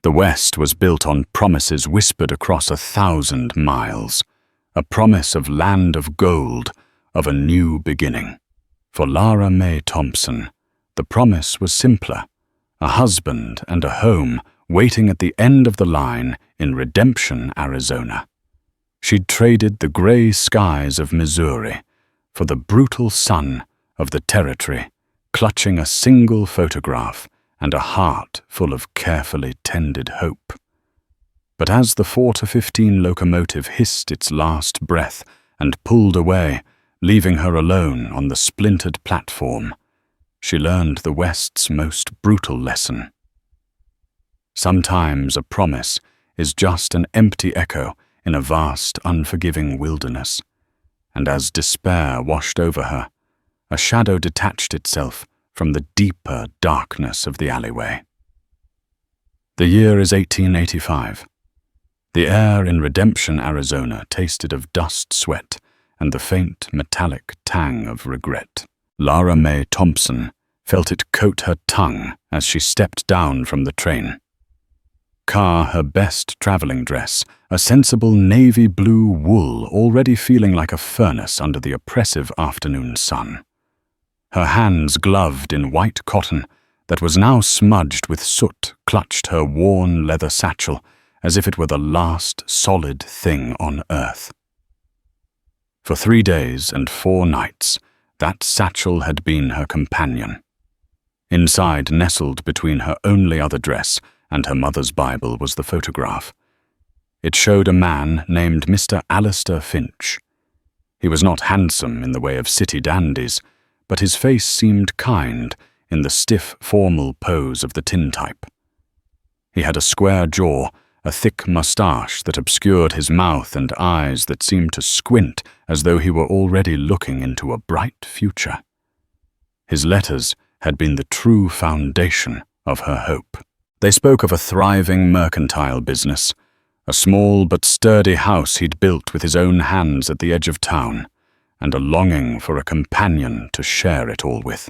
The West was built on promises whispered across 1,000 miles, a promise of land of gold, of a new beginning. For Lara Mae Thompson, the promise was simpler, a husband and a home waiting at the end of the line in Redemption, Arizona. She'd traded the gray skies of Missouri for the brutal sun of the territory, clutching a single photograph and a heart full of carefully tended hope. But as the 4-15 locomotive hissed its last breath and pulled away, leaving her alone on the splintered platform, she learned the West's most brutal lesson. Sometimes a promise is just an empty echo in a vast, unforgiving wilderness, and as despair washed over her, a shadow detached itself from the deeper darkness of the alleyway. The year is 1885. The air in Redemption, Arizona tasted of dust sweat and the faint metallic tang of regret. Lara Mae Thompson felt it coat her tongue as she stepped down from the train. Her best traveling dress, a sensible navy blue wool already feeling like a furnace under the oppressive afternoon sun. Her hands gloved in white cotton that was now smudged with soot clutched her worn leather satchel as if it were the last solid thing on earth. For 3 days and 4 nights, that satchel had been her companion. Inside, nestled between her only other dress and her mother's Bible, was the photograph. It showed a man named Mr. Alistair Finch. He was not handsome in the way of city dandies, but his face seemed kind in the stiff, formal pose of the tintype. He had a square jaw, a thick moustache that obscured his mouth and eyes that seemed to squint as though he were already looking into a bright future. His letters had been the true foundation of her hope. They spoke of a thriving mercantile business, a small but sturdy house he'd built with his own hands at the edge of town, and a longing for a companion to share it all with.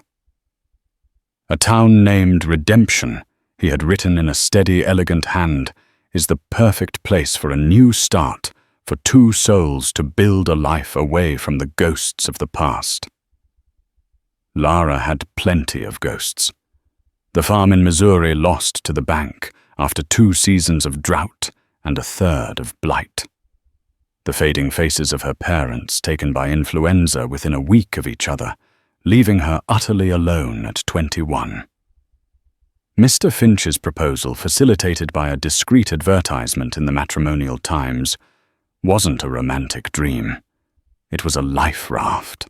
A town named Redemption, he had written in a steady, elegant hand, is the perfect place for a new start, for 2 souls to build a life away from the ghosts of the past. Lara had plenty of ghosts. The farm in Missouri lost to the bank after 2 seasons of drought and a 3rd of blight. The fading faces of her parents taken by influenza within a week of each other, leaving her utterly alone at 21. Mr. Finch's proposal, facilitated by a discreet advertisement in the Matrimonial Times, wasn't a romantic dream. It was a life raft.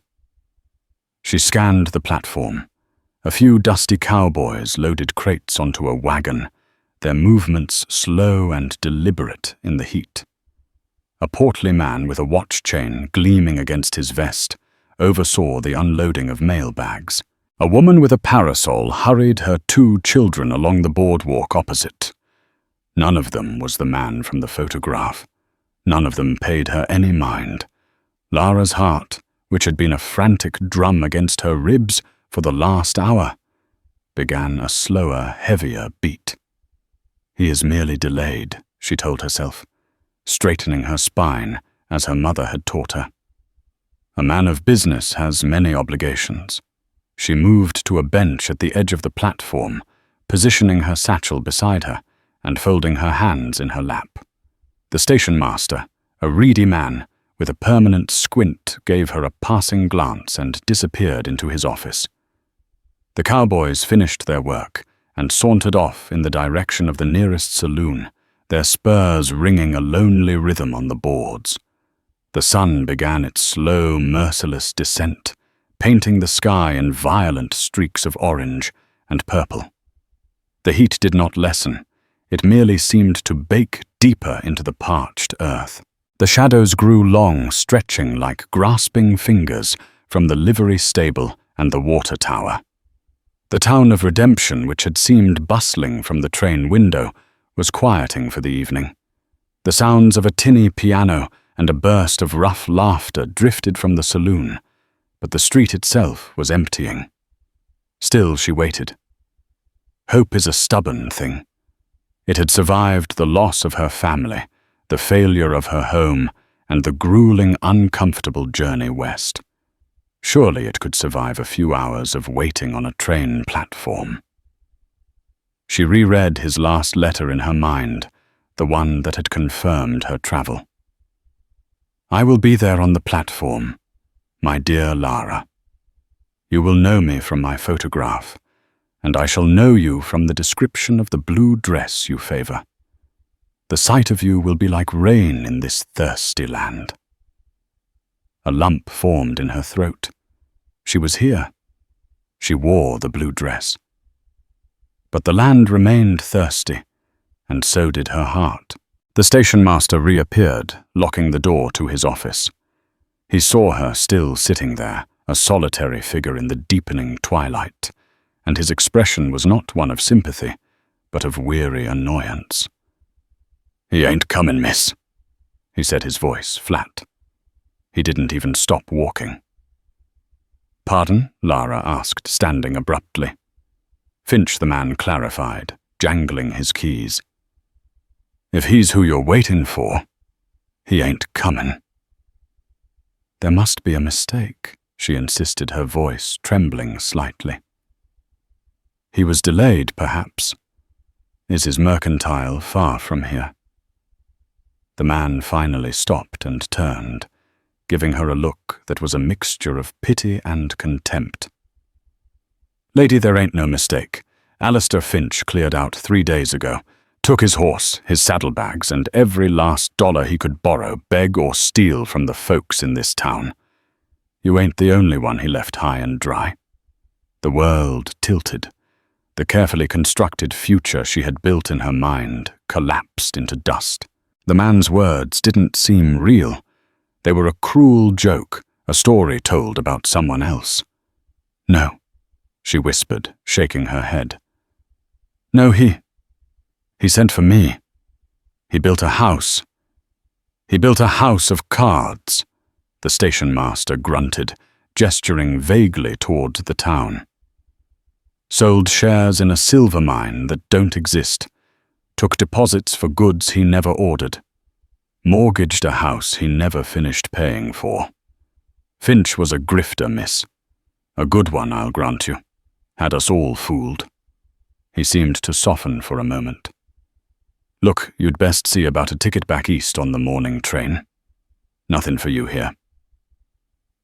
She scanned the platform. A few dusty cowboys loaded crates onto a wagon, their movements slow and deliberate in the heat. A portly man with a watch chain gleaming against his vest oversaw the unloading of mail bags. A woman with a parasol hurried her 2 children along the boardwalk opposite. None of them was the man from the photograph. None of them paid her any mind. Lara's heart, which had been a frantic drum against her ribs for the last hour, began a slower, heavier beat. He is merely delayed, she told herself, straightening her spine as her mother had taught her. A man of business has many obligations. She moved to a bench at the edge of the platform, positioning her satchel beside her and folding her hands in her lap. The station master, a reedy man with a permanent squint, gave her a passing glance and disappeared into his office. The cowboys finished their work and sauntered off in the direction of the nearest saloon, their spurs ringing a lonely rhythm on the boards. The sun began its slow, merciless descent, painting the sky in violent streaks of orange and purple. The heat did not lessen. It merely seemed to bake deeper into the parched earth. The shadows grew long, stretching like grasping fingers from the livery stable and the water tower. The town of Redemption, which had seemed bustling from the train window, was quieting for the evening. The sounds of a tinny piano and a burst of rough laughter drifted from the saloon, but the street itself was emptying. Still she waited. Hope is a stubborn thing. It had survived the loss of her family, the failure of her home, and the grueling, uncomfortable journey west. Surely it could survive a few hours of waiting on a train platform. She reread his last letter in her mind, the one that had confirmed her travel. "I will be there on the platform, my dear Lara. You will know me from my photograph, and I shall know you from the description of the blue dress you favor. The sight of you will be like rain in this thirsty land." A lump formed in her throat. She was here. She wore the blue dress. But the land remained thirsty, and so did her heart. The station master reappeared, locking the door to his office. He saw her still sitting there, a solitary figure in the deepening twilight, and his expression was not one of sympathy, but of weary annoyance. "He ain't comin', miss," he said, his voice flat. He didn't even stop walking. "Pardon?" Lara asked, standing abruptly. Finch, the man, clarified, jangling his keys. "If he's who you're waiting for, he ain't comin'." "There must be a mistake," she insisted, her voice trembling slightly. "He was delayed, perhaps. Is his mercantile far from here?" The man finally stopped and turned, giving her a look that was a mixture of pity and contempt. "Lady, there ain't no mistake. Alistair Finch cleared out 3 days ago, took his horse, his saddlebags, and every last dollar he could borrow, beg, or steal from the folks in this town. You ain't the only one he left high and dry." The world tilted. The carefully constructed future she had built in her mind collapsed into dust. The man's words didn't seem real. They were a cruel joke, a story told about someone else. "No," she whispered, shaking her head. "No, he sent for me. He built a house. He built a house of cards," the station master grunted, gesturing vaguely toward the town. "Sold shares in a silver mine that don't exist. Took deposits for goods he never ordered. Mortgaged a house he never finished paying for. Finch was a grifter, miss. A good one, I'll grant you. Had us all fooled." He seemed to soften for a moment. "Look, you'd best see about a ticket back east on the morning train. Nothing for you here."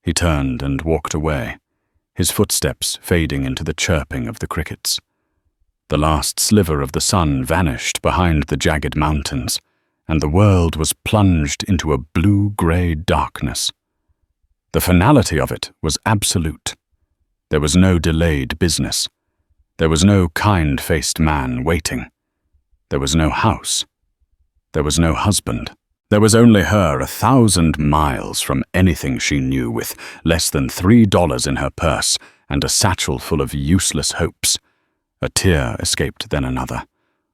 He turned and walked away, his footsteps fading into the chirping of the crickets. The last sliver of the sun vanished behind the jagged mountains, and the world was plunged into a blue-grey darkness. The finality of it was absolute. There was no delayed business. There was no kind-faced man waiting. There was no house. There was no husband. There was only her 1,000 miles from anything she knew, with less than $3 in her purse and a satchel full of useless hopes. A tear escaped, then another.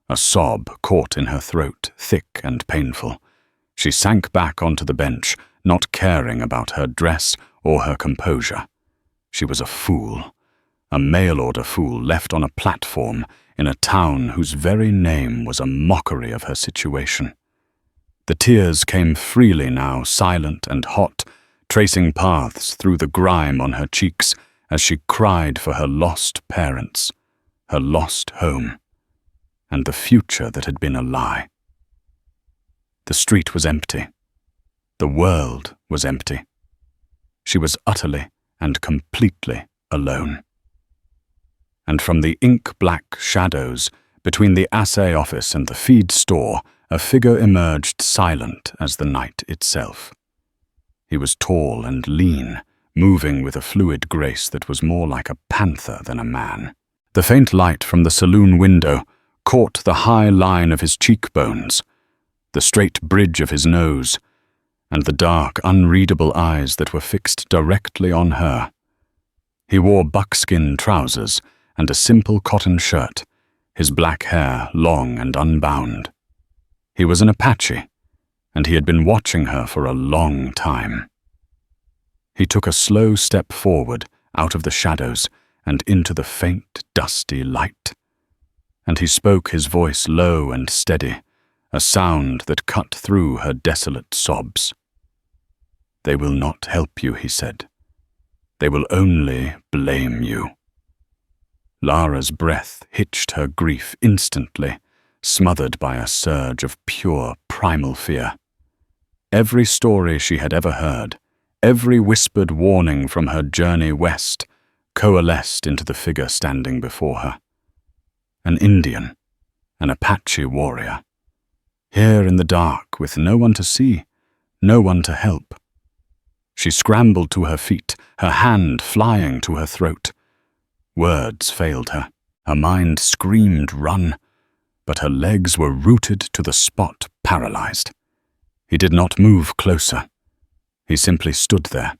A sob caught in her throat, thick and painful. She sank back onto the bench, not caring about her dress or her composure. She was a fool. A mail-order fool left on a platform in a town whose very name was a mockery of her situation. The tears came freely now, silent and hot, tracing paths through the grime on her cheeks as she cried for her lost parents, her lost home, and the future that had been a lie. The street was empty. The world was empty. She was utterly and completely alone. And from the ink-black shadows between the assay office and the feed store, a figure emerged, silent as the night itself. He was tall and lean, moving with a fluid grace that was more like a panther than a man. The faint light from the saloon window caught the high line of his cheekbones, the straight bridge of his nose, and the dark, unreadable eyes that were fixed directly on her. He wore buckskin trousers and a simple cotton shirt, his black hair long and unbound. He was an Apache, and he had been watching her for a long time. He took a slow step forward, out of the shadows, and into the faint, dusty light. and he spoke, his voice low and steady, a sound that cut through her desolate sobs. "They will not help you," he said. "They will only blame you." Lara's breath hitched her grief instantly, smothered by a surge of pure, primal fear. Every story she had ever heard, every whispered warning from her journey west, coalesced into the figure standing before her. An Indian, an Apache warrior, here in the dark with no one to see, no one to help. She scrambled to her feet, her hand flying to her throat. Words failed her. Her mind screamed run, but her legs were rooted to the spot, paralyzed. He did not move closer. He simply stood there.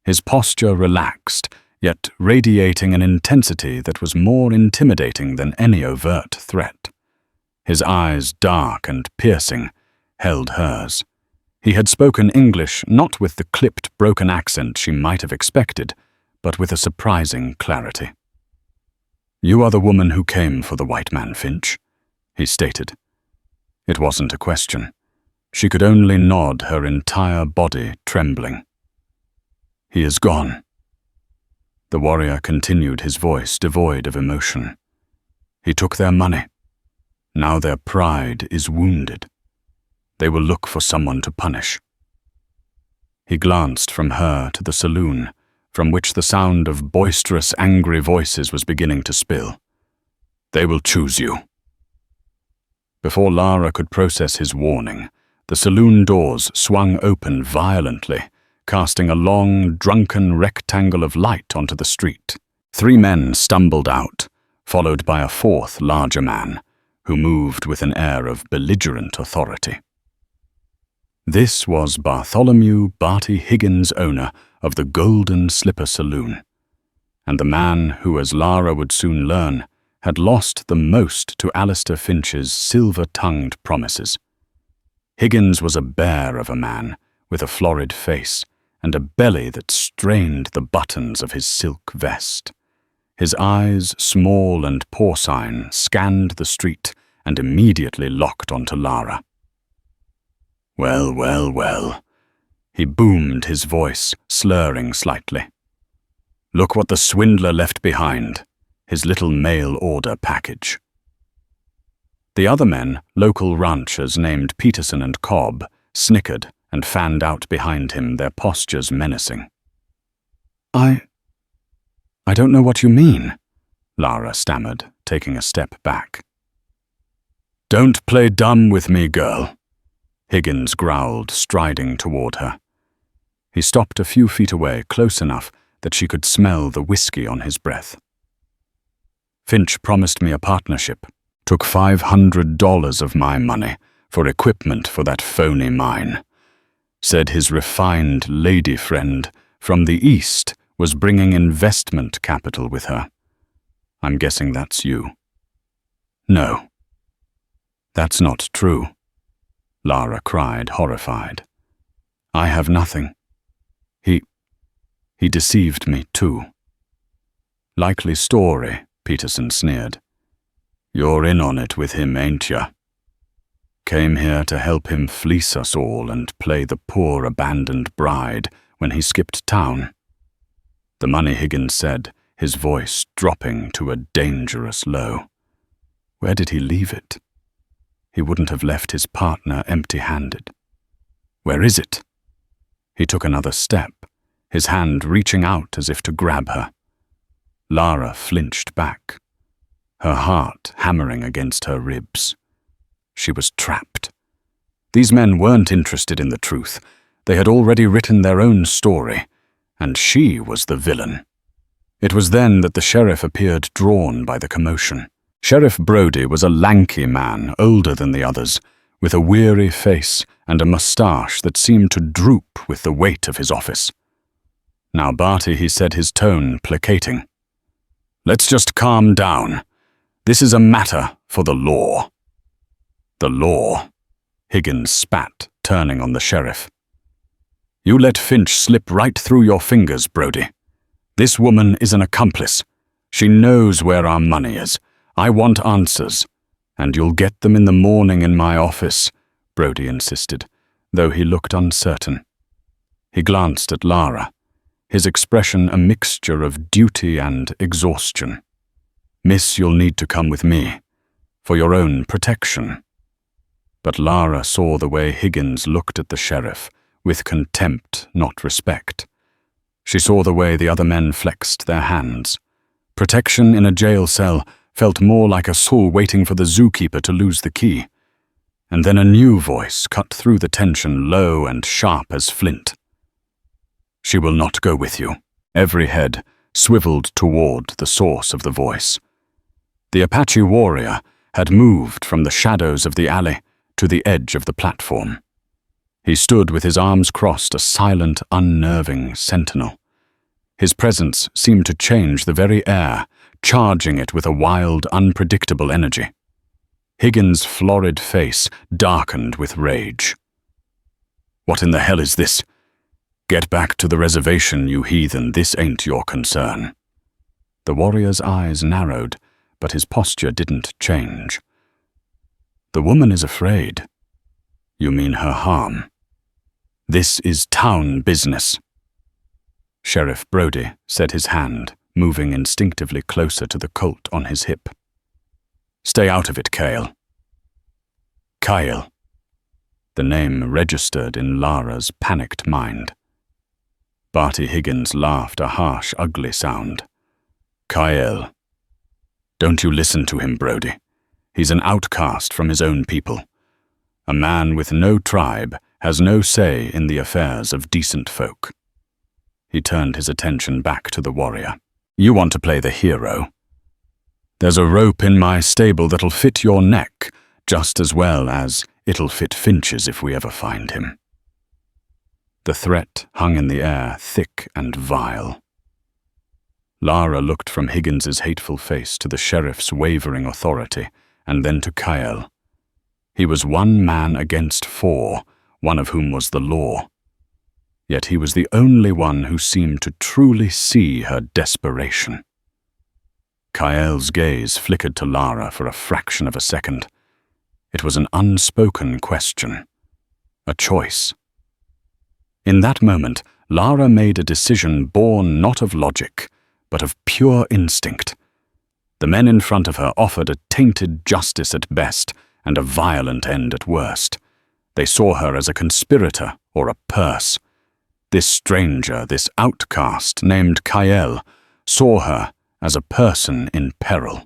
His posture relaxed, yet radiating an intensity that was more intimidating than any overt threat. His eyes, dark and piercing, held hers. He had spoken English not with the clipped, broken accent she might have expected, but with a surprising clarity. "You are the woman who came for the white man, Finch," he stated. It wasn't a question. She could only nod, her entire body trembling. "He is gone." The warrior continued, his voice devoid of emotion. "He took their money. Now their pride is wounded. They will look for someone to punish." He glanced from her to the saloon, from which the sound of boisterous, angry voices was beginning to spill. "They will choose you." Before Lara could process his warning, the saloon doors swung open violently, casting a long, drunken rectangle of light onto the street. 3 men stumbled out, followed by a 4th, larger man, who moved with an air of belligerent authority. This was Bartholomew Barty Higgins, owner of the Golden Slipper Saloon, and the man who, as Lara would soon learn, had lost the most to Alistair Finch's silver-tongued promises. Higgins was a bear of a man, with a florid face, and a belly that strained the buttons of his silk vest. His eyes, small and porcine, scanned the street and immediately locked onto Lara. "Well, well, well," he boomed, his voice slurring slightly. "Look what the swindler left behind, his little mail-order package." The other men, local ranchers named Peterson and Cobb, snickered and fanned out behind him, their postures menacing. I don't know what you mean," Lara stammered, taking a step back. "Don't play dumb with me, girl," Higgins growled, striding toward her. He stopped a few feet away, close enough that she could smell the whiskey on his breath. "Finch promised me a partnership, took $500 of my money for equipment for that phony mine. Said his refined lady friend from the East was bringing investment capital with her. I'm guessing that's you." "No." "That's not true," Lara cried, horrified. "I have nothing. He deceived me too." "Likely story," Peterson sneered. "You're in on it with him, ain't ya? Came here to help him fleece us all and play the poor abandoned bride when he skipped town." The money, Higgins said, his voice dropping to a dangerous low. Where did he leave it? He wouldn't have left his partner empty-handed. "Where is it?" He took another step, his hand reaching out as if to grab her. Lara flinched back, her heart hammering against her ribs. She was trapped. These men weren't interested in the truth. They had already written their own story, and she was the villain. It was then that the sheriff appeared, drawn by the commotion. Sheriff Brody was a lanky man, older than the others, with a weary face and a mustache that seemed to droop with the weight of his office. "Now, Barty," he said, his tone placating. "Let's just calm down. This is a matter for the law." "The law?" Higgins spat, turning on the sheriff. "You let Finch slip right through your fingers, Brody. This woman is an accomplice. She knows where our money is. I want answers, and you'll get them in the morning in my office, Brody insisted, though he looked uncertain. He glanced at Lara, his expression a mixture of duty and exhaustion. Miss, you'll need to come with me, for your own protection. But Lara saw the way Higgins looked at the sheriff, with contempt, not respect. She saw the way the other men flexed their hands. Protection in a jail cell felt more like a soul waiting for the zookeeper to lose the key. And then a new voice cut through the tension, low and sharp as flint. She will not go with you. Every head swiveled toward the source of the voice. The Apache warrior had moved from the shadows of the alley to the edge of the platform. He stood with his arms crossed, a silent, unnerving sentinel. His presence seemed to change the very air, charging it with a wild, unpredictable energy. Higgins' florid face darkened with rage. What in the hell is this? Get back to the reservation, you heathen. This ain't your concern. The warrior's eyes narrowed, but his posture didn't change. The woman is afraid. You mean her harm. This is town business. Sheriff Brody set his hand, moving instinctively closer to the Colt on his hip. Stay out of it, Kyle. Kyle. The name registered in Lara's panicked mind. Barty Higgins laughed, a harsh, ugly sound. Kyle. Don't you listen to him, Brody. He's an outcast from his own people. A man with no tribe has no say in the affairs of decent folk. He turned his attention back to the warrior. You want to play the hero? There's a rope in my stable that'll fit your neck, just as well as it'll fit Finch's if we ever find him. The threat hung in the air, thick and vile. Lara looked from Higgins's hateful face to the sheriff's wavering authority, and then to Kyle. He was one man against four, one of whom was the law. Yet he was the only one who seemed to truly see her desperation. Kyle's gaze flickered to Lara for a fraction of a second. It was an unspoken question, a choice. In that moment, Lara made a decision born not of logic, but of pure instinct. The men in front of her offered a tainted justice at best and a violent end at worst. They saw her as a conspirator or a purse. This stranger, this outcast named Kyle, saw her as a person in peril.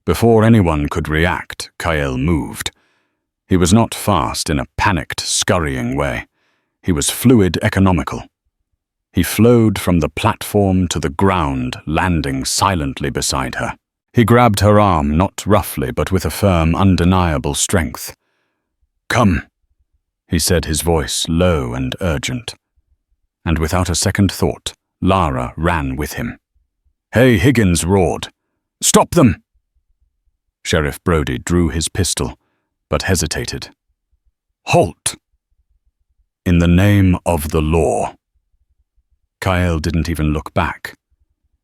Before anyone could react, Kyle moved. He was not fast in a panicked, scurrying way. He was fluid, economical. He flowed from the platform to the ground, landing silently beside her. He grabbed her arm, not roughly, but with a firm, undeniable strength. Come, he said, his voice low and urgent. And without a second thought, Lara ran with him. Hey, Higgins roared. Stop them! Sheriff Brody drew his pistol, but hesitated. Halt! In the name of the law. Kyle didn't even look back.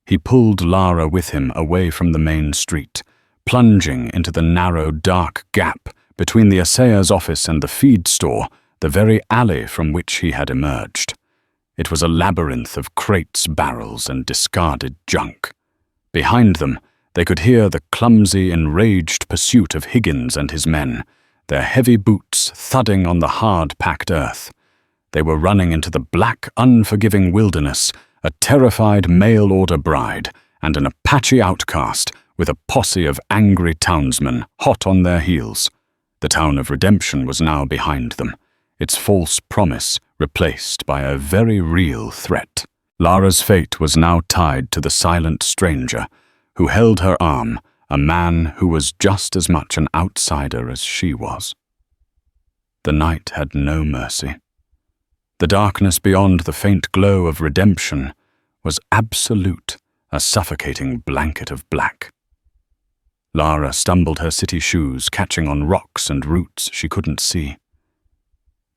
He pulled Lara with him away from the main street, plunging into the narrow, dark gap between the assayer's office and the feed store, the very alley from which he had emerged. It was a labyrinth of crates, barrels, and discarded junk. Behind them, they could hear the clumsy, enraged pursuit of Higgins and his men, their heavy boots thudding on the hard-packed earth. They were running into the black, unforgiving wilderness, a terrified mail-order bride and an Apache outcast with a posse of angry townsmen hot on their heels. The town of Redemption was now behind them, its false promise replaced by a very real threat. Lara's fate was now tied to the silent stranger who held her arm, a man who was just as much an outsider as she was. The night had no mercy. The darkness beyond the faint glow of redemption was absolute, a suffocating blanket of black. Lara stumbled her city shoes, catching on rocks and roots she couldn't see.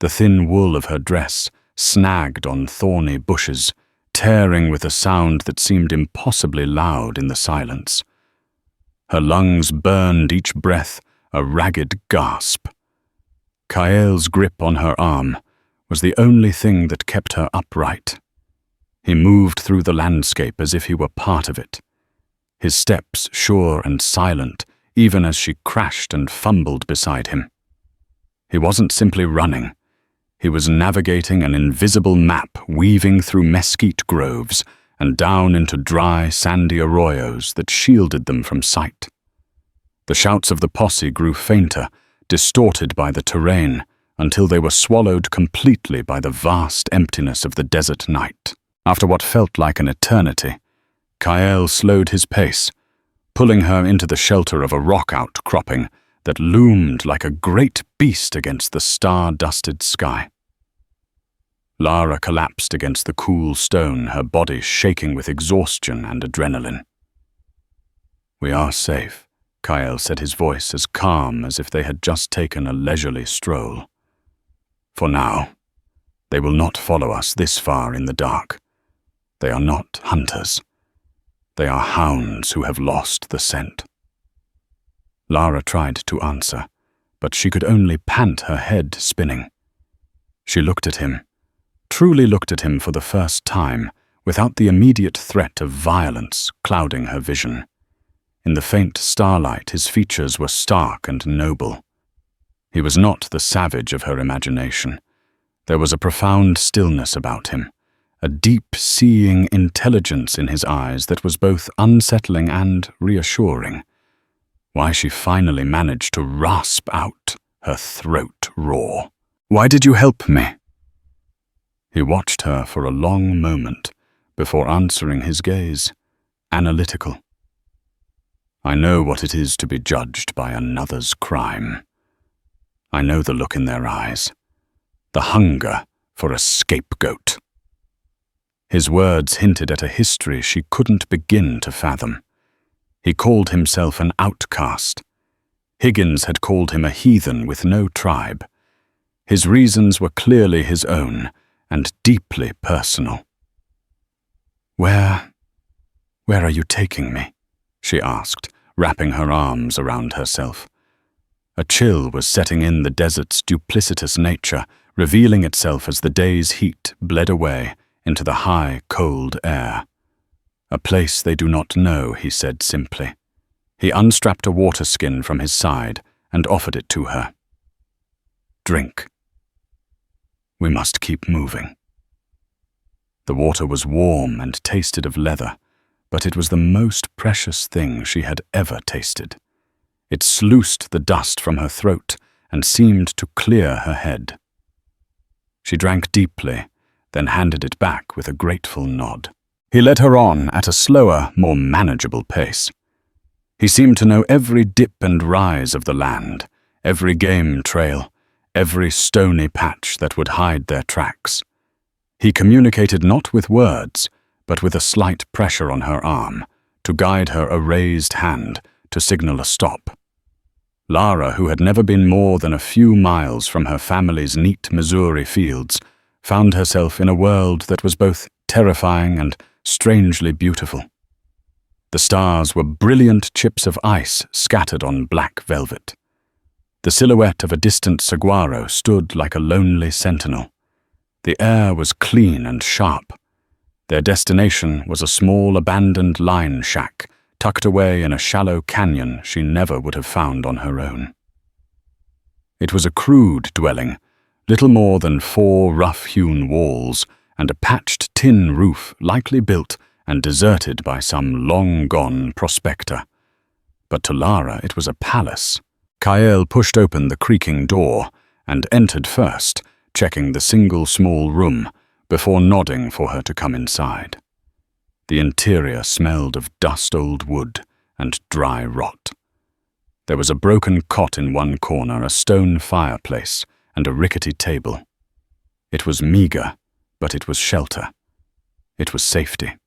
The thin wool of her dress snagged on thorny bushes, tearing with a sound that seemed impossibly loud in the silence. Her lungs burned each breath, a ragged gasp. Kael's grip on her arm was the only thing that kept her upright. He moved through the landscape as if he were part of it, his steps sure and silent, even as she crashed and fumbled beside him. He wasn't simply running. He was navigating an invisible map weaving through mesquite groves and down into dry, sandy arroyos that shielded them from sight. The shouts of the posse grew fainter, distorted by the terrain, until they were swallowed completely by the vast emptiness of the desert night. After what felt like an eternity, Kael slowed his pace, pulling her into the shelter of a rock outcropping that loomed like a great beast against the star-dusted sky. Lara collapsed against the cool stone, her body shaking with exhaustion and adrenaline. "We are safe," Kael said, his voice as calm as if they had just taken a leisurely stroll. "For now, they will not follow us this far in the dark. They are not hunters. They are hounds who have lost the scent." Lara tried to answer, but she could only pant, her head spinning. She looked at him, truly looked at him for the first time, without the immediate threat of violence clouding her vision. In the faint starlight, his features were stark and noble. He was not the savage of her imagination. There was a profound stillness about him, a deep-seeing intelligence in his eyes that was both unsettling and reassuring. Why she finally managed to rasp out, her throat raw. "Why did you help me?" He watched her for a long moment before answering his gaze, analytical. "I know what it is to be judged by another's crime. I know the look in their eyes, the hunger for a scapegoat." His words hinted at a history she couldn't begin to fathom. He called himself an outcast. Higgins had called him a heathen with no tribe. His reasons were clearly his own and deeply personal. Where are you taking me?" she asked, wrapping her arms around herself. A chill was setting in the desert's duplicitous nature, revealing itself as the day's heat bled away into the high, cold air. "A place they do not know," he said simply. He unstrapped a water skin from his side and offered it to her. "Drink. We must keep moving." The water was warm and tasted of leather, but it was the most precious thing she had ever tasted. It sluiced the dust from her throat and seemed to clear her head. She drank deeply, then handed it back with a grateful nod. He led her on at a slower, more manageable pace. He seemed to know every dip and rise of the land, every game trail, every stony patch that would hide their tracks. He communicated not with words, but with a slight pressure on her arm, to guide her a raised hand to signal a stop. Lara, who had never been more than a few miles from her family's neat Missouri fields, found herself in a world that was both terrifying and strangely beautiful. The stars were brilliant chips of ice scattered on black velvet. The silhouette of a distant saguaro stood like a lonely sentinel. The air was clean and sharp. Their destination was a small abandoned line shack tucked away in a shallow canyon she never would have found on her own. It was a crude dwelling, little more than 4 rough-hewn walls and a patched tin roof likely built and deserted by some long-gone prospector. But to Lara it was a palace. Kael pushed open the creaking door and entered first, checking the single small room before nodding for her to come inside. The interior smelled of dust-old wood and dry rot. There was a broken cot in one corner, a stone fireplace, and a rickety table. It was meager, but it was shelter. It was safety.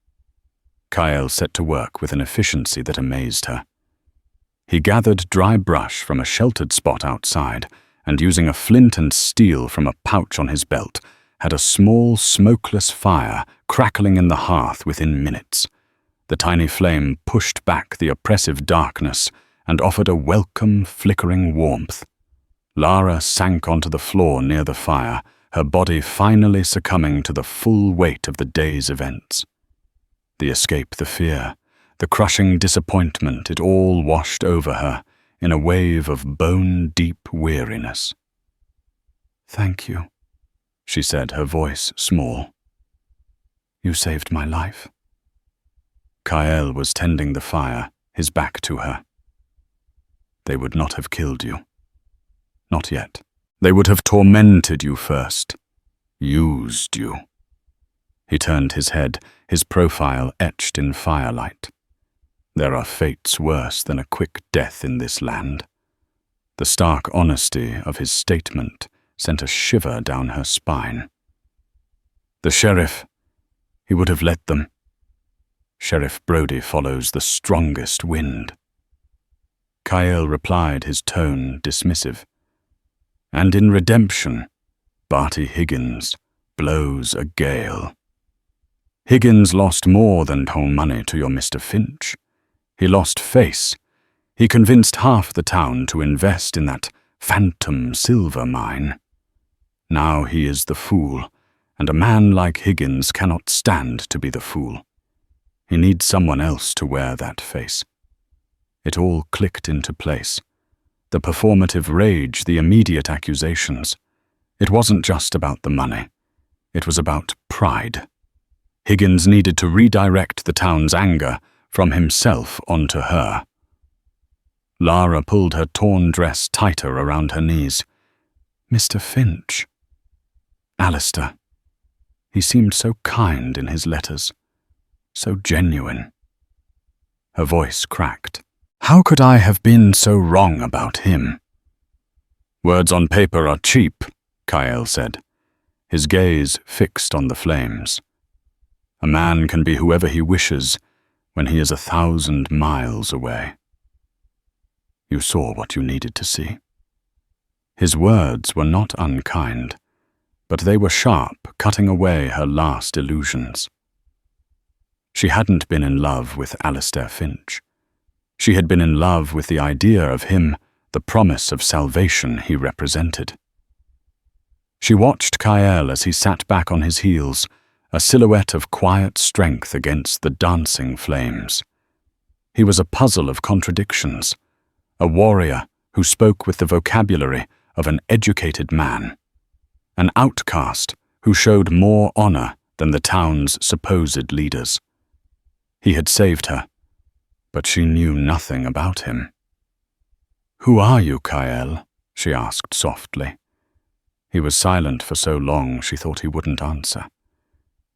Kael set to work with an efficiency that amazed her. He gathered dry brush from a sheltered spot outside, and using a flint and steel from a pouch on his belt, had a small, smokeless fire crackling in the hearth within minutes. The tiny flame pushed back the oppressive darkness and offered a welcome, flickering warmth. Lara sank onto the floor near the fire, her body finally succumbing to the full weight of the day's events. The escape, the fear, the crushing disappointment, it all washed over her in a wave of bone-deep weariness. "Thank you," she said, her voice small. "You saved my life." Kael was tending the fire, his back to her. "They would not have killed you. Not yet. They would have tormented you first. Used you." He turned his head, his profile etched in firelight. "There are fates worse than a quick death in this land." The stark honesty of his statement sent a shiver down her spine. "The sheriff, he would have let them. Sheriff Brody follows the strongest wind." Kael replied, his tone dismissive. "And in redemption, Barty Higgins blows a gale. Higgins lost more than whole money to your Mr. Finch. He lost face. He convinced half the town to invest in that phantom silver mine. Now he is the fool, and a man like Higgins cannot stand to be the fool. He needs someone else to wear that face." It all clicked into place. The performative rage, the immediate accusations. It wasn't just about the money. It was about pride. Higgins needed to redirect the town's anger from himself onto her. Lara pulled her torn dress tighter around her knees. "Mr. Finch. Alistair. He seemed so kind in his letters, so genuine." Her voice cracked. "How could I have been so wrong about him?" "Words on paper are cheap," Kael said, his gaze fixed on the flames. "A man can be whoever he wishes when he is 1,000 miles away." "You saw what you needed to see." His words were not unkind, but they were sharp, cutting away her last illusions. She hadn't been in love with Alistair Finch. She had been in love with the idea of him, the promise of salvation he represented. She watched Kael as he sat back on his heels, a silhouette of quiet strength against the dancing flames. He was a puzzle of contradictions, a warrior who spoke with the vocabulary of an educated man, an outcast who showed more honor than the town's supposed leaders. He had saved her, but she knew nothing about him. "Who are you, Kael?" she asked softly. He was silent for so long she thought he wouldn't answer.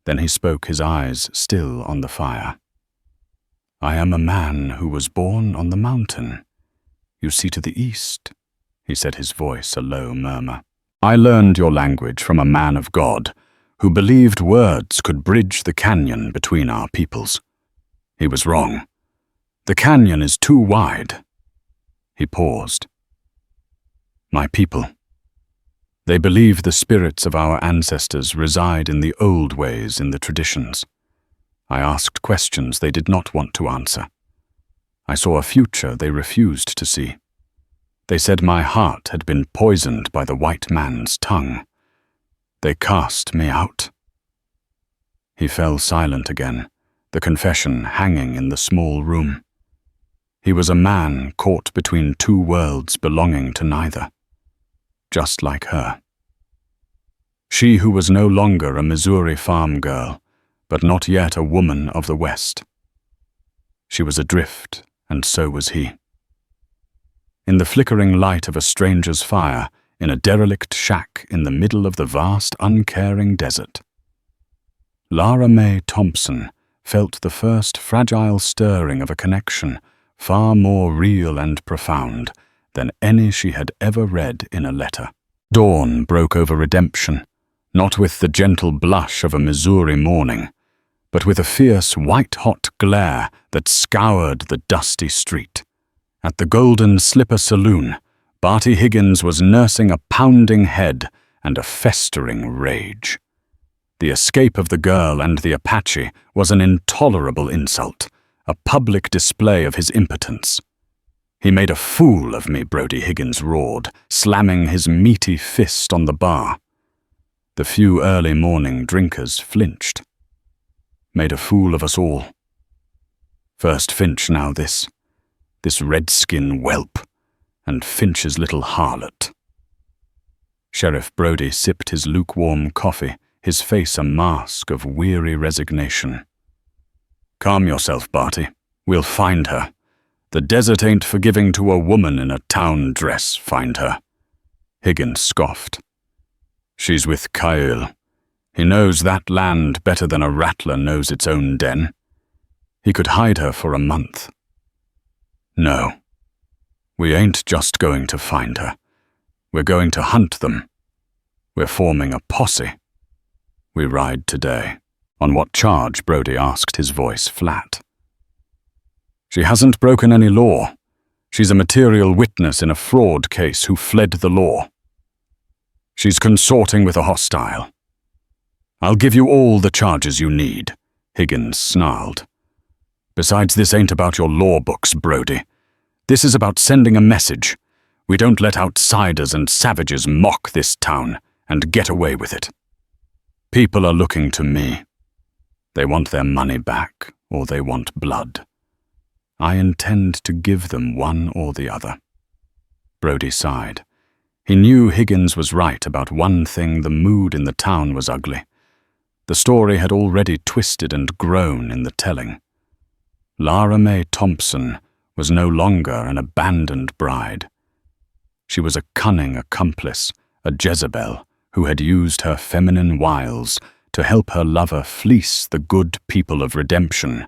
Then he spoke, his eyes still on the fire. "I am a man who was born on the mountain. You see to the east," he said, his voice a low murmur. "I learned your language from a man of God who believed words could bridge the canyon between our peoples. He was wrong. The canyon is too wide." He paused. "My people. They believe the spirits of our ancestors reside in the old ways in the traditions. I asked questions they did not want to answer. I saw a future they refused to see. They said my heart had been poisoned by the white man's tongue. They cast me out." He fell silent again, the confession hanging in the small room. He was a man caught between two worlds belonging to neither. Just like her. She who was no longer a Missouri farm girl, but not yet a woman of the West. She was adrift, and so was he. In the flickering light of a stranger's fire, in a derelict shack in the middle of the vast, uncaring desert, Lara Mae Thompson felt the first fragile stirring of a connection far more real and profound than any she had ever read in a letter. Dawn broke over redemption, not with the gentle blush of a Missouri morning, but with a fierce white-hot glare that scoured the dusty street. At the Golden Slipper Saloon, Barty Higgins was nursing a pounding head and a festering rage. The escape of the girl and the Apache was an intolerable insult, a public display of his impotence. "He made a fool of me," Brody Higgins roared, slamming his meaty fist on the bar. The few early morning drinkers flinched. "Made a fool of us all. First Finch, now this redskin whelp, and Finch's little harlot." Sheriff Brody sipped his lukewarm coffee, his face a mask of weary resignation. "Calm yourself, Barty. We'll find her. The desert ain't forgiving to a woman in a town dress, find her." Higgins scoffed. "She's with Kyle. He knows that land better than a rattler knows its own den. He could hide her for a month." "No. We ain't just going to find her. We're going to hunt them. We're forming a posse. We ride today." "On what charge?" Brody asked, his voice flat. "She hasn't broken any law. She's a material witness in a fraud case who fled the law. She's consorting with a hostile. I'll give you all the charges you need," Higgins snarled. "Besides, this ain't about your law books, Brody. This is about sending a message. We don't let outsiders and savages mock this town and get away with it. People are looking to me. They want their money back, or they want blood. I intend to give them one or the other." Brody sighed. He knew Higgins was right about one thing: the mood in the town was ugly. The story had already twisted and grown in the telling. Lara Mae Thompson was no longer an abandoned bride. She was a cunning accomplice, a Jezebel, who had used her feminine wiles to help her lover fleece the good people of redemption,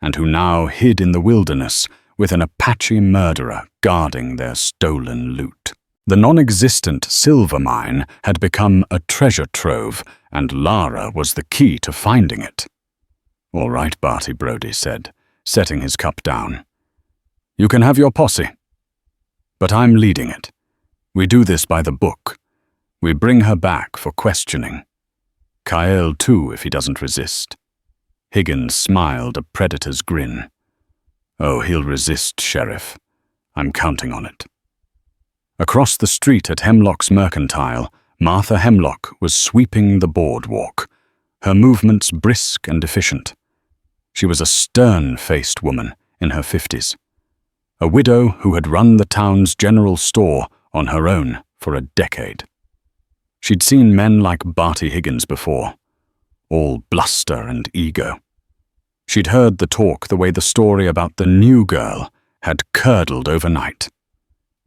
and who now hid in the wilderness with an Apache murderer guarding their stolen loot. The non-existent silver mine had become a treasure trove, and Lara was the key to finding it. "All right, Barty," Brody said, setting his cup down. "You can have your posse. But I'm leading it. We do this by the book. We bring her back for questioning. Kyle too, if he doesn't resist." Higgins smiled a predator's grin. "Oh, he'll resist, Sheriff. I'm counting on it." Across the street at Hemlock's Mercantile, Martha Hemlock was sweeping the boardwalk, her movements brisk and efficient. She was a stern-faced woman in her 50s, a widow who had run the town's general store on her own for a decade. She'd seen men like Barty Higgins before, all bluster and ego. She'd heard the talk the way the story about the new girl had curdled overnight.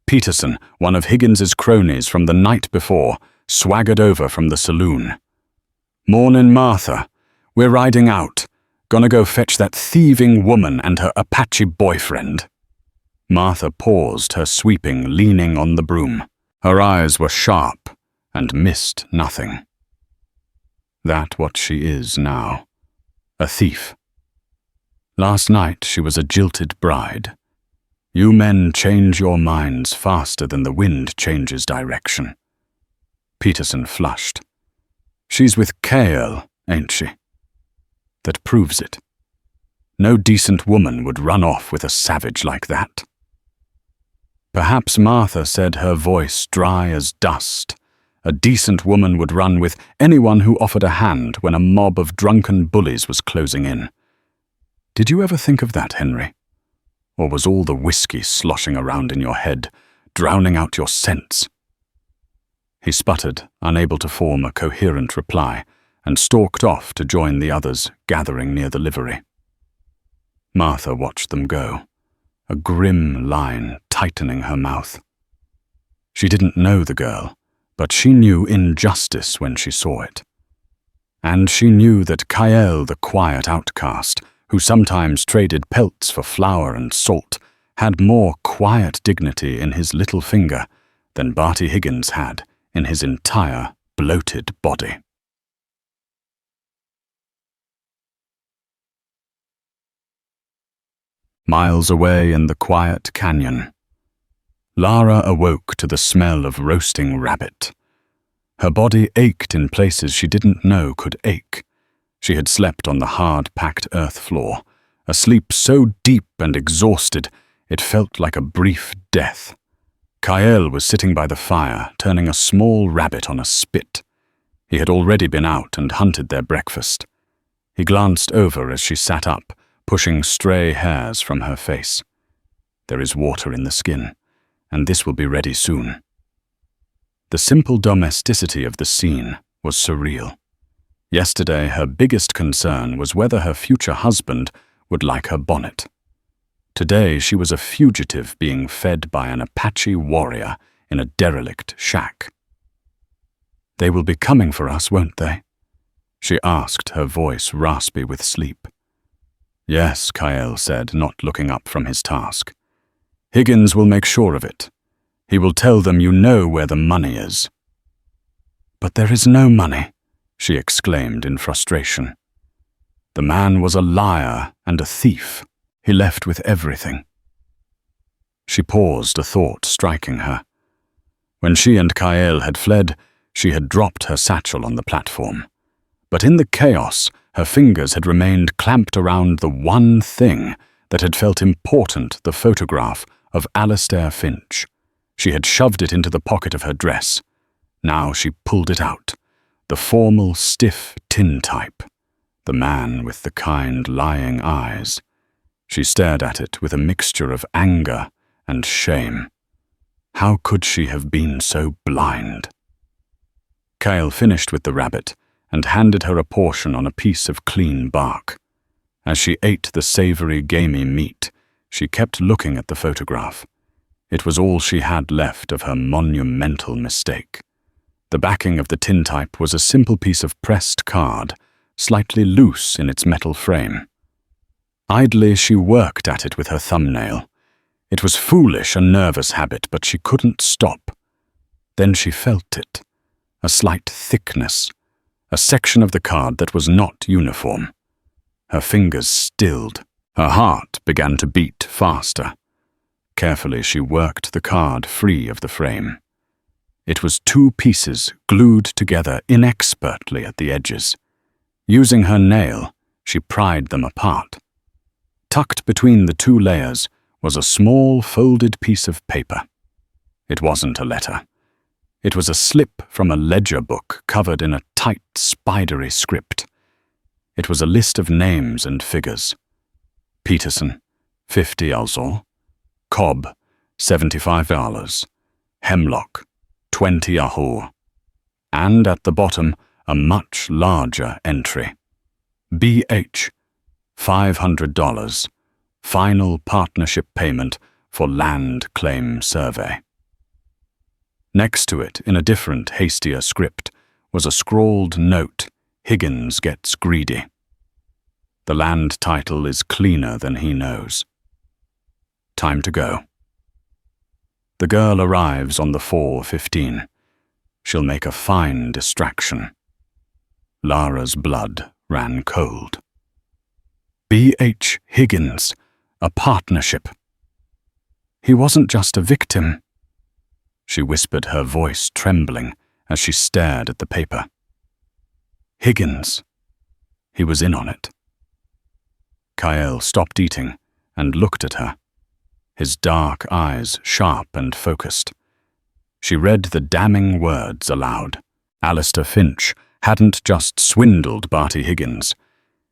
Peterson, one of Higgins's cronies from the night before, swaggered over from the saloon. "Mornin', Martha. We're riding out. Gonna go fetch that thieving woman and her Apache boyfriend." Martha paused, her sweeping leaning on the broom. Her eyes were sharp and missed nothing. That what she is now, a thief. Last night she was a jilted bride. You men change your minds faster than the wind changes direction. Peterson flushed. "She's with Kale, ain't she?" "That proves it. No decent woman would run off with a savage like that." Perhaps Martha said, her voice dry as dust. A decent woman would run with anyone who offered a hand when a mob of drunken bullies was closing in. Did you ever think of that, Henry? Or was all the whiskey sloshing around in your head, drowning out your sense? He sputtered, unable to form a coherent reply, and stalked off to join the others gathering near the livery. Martha watched them go, a grim line tightening her mouth. She didn't know the girl, but she knew injustice when she saw it. And she knew that Kyle, the quiet outcast, who sometimes traded pelts for flour and salt, had more quiet dignity in his little finger than Barty Higgins had in his entire bloated body. Miles away in the quiet canyon, Lara awoke to the smell of roasting rabbit. Her body ached in places she didn't know could ache. She had slept on the hard-packed earth floor, a sleep so deep and exhausted it felt like a brief death. Kael was sitting by the fire, turning a small rabbit on a spit. He had already been out and hunted their breakfast. He glanced over as she sat up, pushing stray hairs from her face. There is water in the skin, and this will be ready soon. The simple domesticity of the scene was surreal. Yesterday, her biggest concern was whether her future husband would like her bonnet. Today, she was a fugitive being fed by an Apache warrior in a derelict shack. "They will be coming for us, won't they?" she asked, her voice raspy with sleep. "Yes," Kael said, not looking up from his task. "Higgins will make sure of it. He will tell them you know where the money is." "But there is no money," she exclaimed in frustration. "The man was a liar and a thief. He left with everything." She paused, a thought striking her. When she and Kael had fled, she had dropped her satchel on the platform. But in the chaos, her fingers had remained clamped around the one thing that had felt important, the photograph of Alistair Finch. She had shoved it into the pocket of her dress. Now she pulled it out, the formal, stiff tintype, the man with the kind, lying eyes. She stared at it with a mixture of anger and shame. How could she have been so blind? Kael finished with the rabbit and handed her a portion on a piece of clean bark. As she ate the savory, gamey meat, she kept looking at the photograph. It was all she had left of her monumental mistake. The backing of the tintype was a simple piece of pressed card, slightly loose in its metal frame. Idly, she worked at it with her thumbnail. It was foolish, a nervous habit, but she couldn't stop. Then she felt it, a slight thickness, a section of the card that was not uniform. Her fingers stilled. Her heart began to beat faster. Carefully, she worked the card free of the frame. It was two pieces glued together inexpertly at the edges. Using her nail, she pried them apart. Tucked between the two layers was a small folded piece of paper. It wasn't a letter. It was a slip from a ledger book covered in a tight, spidery script. It was a list of names and figures. Peterson, 50 Alzor. Cobb, $75. Hemlock, 20 Ahur. And at the bottom, a much larger entry. BH, $500. Final partnership payment for land claim survey. Next to it, in a different, hastier script, was a scrawled note, "Higgins gets greedy." The land title is cleaner than he knows. Time to go. The girl arrives on the 4:15. She'll make a fine distraction. Lara's blood ran cold. B.H. Higgins, a partnership. He wasn't just a victim. She whispered, her voice trembling as she stared at the paper. Higgins. He was in on it. Kael stopped eating and looked at her, his dark eyes sharp and focused. She read the damning words aloud. Alistair Finch hadn't just swindled Barty Higgins.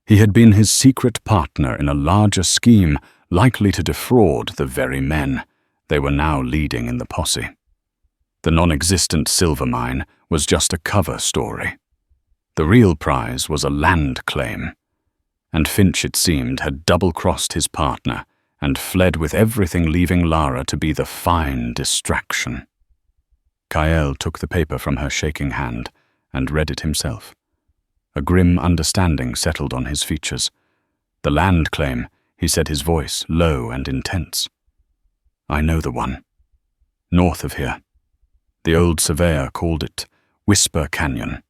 He had been his secret partner in a larger scheme likely to defraud the very men they were now leading in the posse. The non-existent silver mine was just a cover story. The real prize was a land claim, and Finch, it seemed, had double-crossed his partner and fled with everything, leaving Lara to be the fine distraction. Kael took the paper from her shaking hand and read it himself. A grim understanding settled on his features. The land claim, he said, his voice low and intense. I know the one. North of here. The old surveyor called it Whisper Canyon.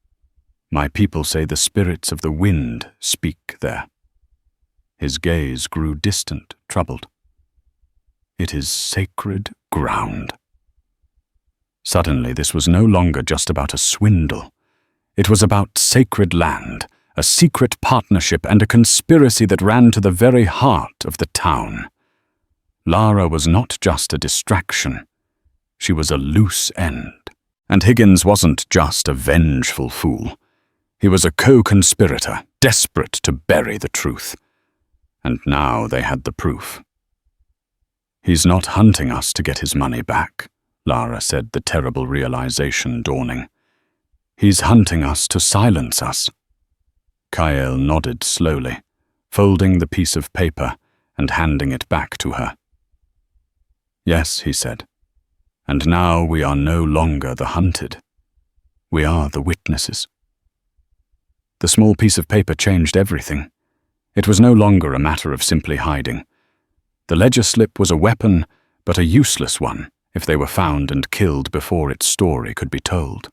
My people say the spirits of the wind speak there. His gaze grew distant, troubled. It is sacred ground. Suddenly, this was no longer just about a swindle. It was about sacred land, a secret partnership and a conspiracy that ran to the very heart of the town. Lara was not just a distraction. She was a loose end. And Higgins wasn't just a vengeful fool. He was a co-conspirator, desperate to bury the truth. And now they had the proof. "He's not hunting us to get his money back," Lara said, the terrible realization dawning. "He's hunting us to silence us." Kyle nodded slowly, folding the piece of paper and handing it back to her. "Yes," he said, "and now we are no longer the hunted. We are the witnesses." The small piece of paper changed everything. It was no longer a matter of simply hiding. The ledger slip was a weapon, but a useless one if they were found and killed before its story could be told.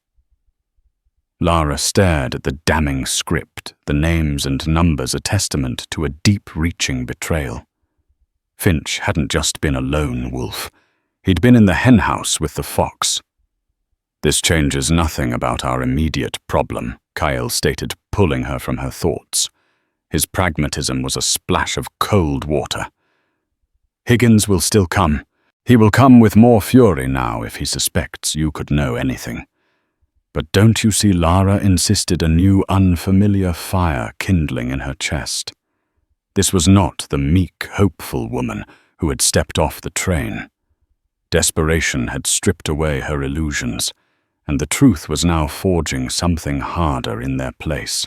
Lara stared at the damning script, the names and numbers a testament to a deep-reaching betrayal. Finch hadn't just been a lone wolf. He'd been in the henhouse with the fox. "This changes nothing about our immediate problem," Kyle stated, pulling her from her thoughts. His pragmatism was a splash of cold water. "Higgins will still come. He will come with more fury now if he suspects you could know anything. But don't you see, Lara insisted, a new unfamiliar fire kindling in her chest. This was not the meek, hopeful woman who had stepped off the train. Desperation had stripped away her illusions, and the truth was now forging something harder in their place.